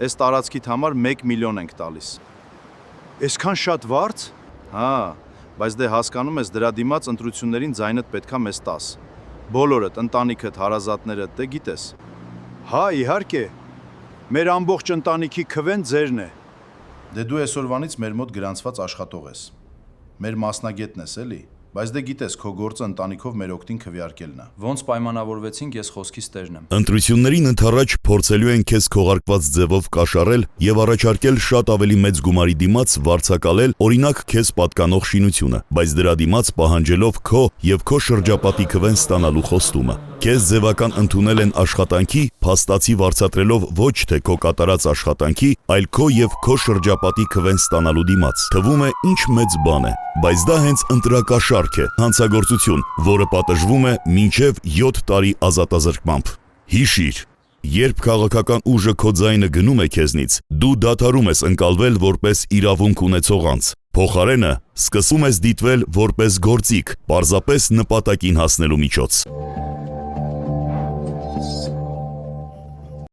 Այս տարածքիդ համար 1 միլիոն ենք տալիս։ Այսքան շատ վարձ։ Հա, բայց դե հասկանում ես, դրա դիմաց ընտրություններին ձայնդ պետքա մեզ տաս։ Բոլորդ, ընտանիքդ, հարազատներդ, դե գիտես։ Հա, իհարկե։ Մեր ամբողջ ընտանիքի քվեն ձերն է։ Դե դու այսօրվանից մեր մոտ գրանցված աշխատող ես։ Մեր մասնագետն ես, էլի։ Բայց դե գիտես, քո գործը ընտանիքով մեր օգտին քվեարկելն է։ Ոնց պայմանավորվեցինք, ես խոսքից տերն եմ։ Ընտրություններին ընդառաջ փորձելու են քեզ քողարկված ձևով կաշառել եւ առաջարկել շատ ավելի մեծ գումարի դիմաց վարձակալել, օրինակ քեզ պատկանող շինությունը, բայց դրա դիմաց պահանջելով քո եւ քո շրջապատի քվեն ստանալու խոստումը։ Քեզ ձևական ընդունել են աշխատանքի, փաստացի վարձատրելով ոչ թե քո կատարած աշխատանքի, այլ քո եւ քո շրջապատի քվեն ստանալու դիմաց։ Թվում է ինչ մեծ բան է, բայց դա հենց ընտրակաշառք է, հանցագործություն, որը պատժվում է մինչև 7 տարի ազատազրկմամբ։ Հիշիր, երբ քաղաքական ուժը քո ձայնը գնում է քեզնից, դու դադարում ես ընկալվել որպես իրավունք ունեցող անձ։ Փոխարենը սկսում ես դիտվել որպես գործիք, պարզապես նպատակին հասնելու միջոց։